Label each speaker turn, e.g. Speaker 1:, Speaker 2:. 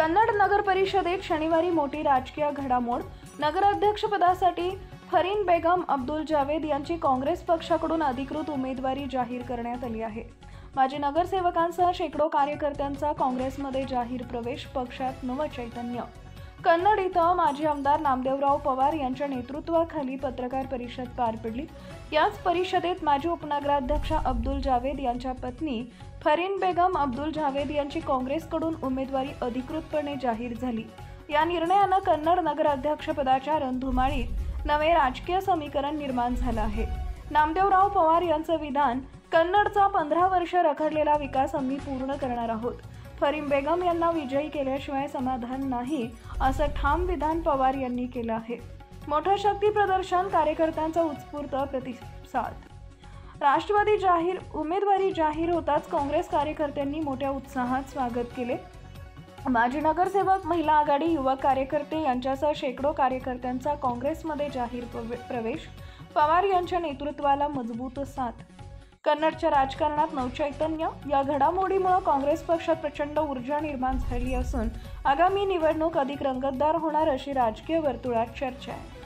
Speaker 1: कन्नड नगर परिषदेत शनिवारी मोठी राजकीय घडामोड। नगराध्यक्षपदासाठी फरीन बेगम अब्दुल जावेद यांची काँग्रेस पक्षाकडून अधिकृत उमेदवारी जाहीर करण्यात आली आहे। माजी नगरसेवकांसह शेकडो कार्यकर्त्यांचा काँग्रेसमध्ये जाहीर प्रवेश, पक्षात नवचैतन्य। कन्नड इथं माजी आमदार नामदेवराव पवार यांच्या नेतृत्वाखाली पत्रकार परिषद पार पडली। याच परिषदेत माजी उपनगराध्यक्ष अब्दुल जावेद यांच्या पत्नी फरीन बेगम अब्दुल जावेद यांची काँग्रेसकडून उमेदवारी अधिकृतपणे जाहीर झाली। या निर्णयानं कन्नड नगराध्यक्षपदाच्या रणधुमाळीत नवे राजकीय समीकरण निर्माण झालं आहे। नामदेवराव पवार यांचं विधान, कन्नडचा 15 वर्ष रखडलेला विकास आम्ही पूर्ण करणार आहोत। फरीन बेगम यांना विजयी केल्याशिवाय समाधान नाही, असं ठाम विधान पवार यांनी केलं आहे। मोठं शक्ती प्रदर्शन, कार्यकर्त्यांचा उत्स्फूर्त प्रतिसाद। राष्ट्रवादी उमेदवारी जाहीर होताच काँग्रेस कार्यकर्त्यांनी मोठ्या उत्साहात स्वागत केले। माजी नगरसेवक, महिला आघाडी, युवक कार्यकर्ते यांच्यासह शेकडो कार्यकर्त्यांचा काँग्रेसमध्ये जाहीर प्रवेश, पवार यांच्या नेतृत्वाला मजबूत साथ। कन्नडच्या राजकारणात नवचैतन्य। या घडामोडीमुळे काँग्रेस पक्षात प्रचंड ऊर्जा निर्माण झाली असून आगामी निवडणूक अधिक रंगतदार होणार अशी राजकीय वर्तुळात चर्चा आहे।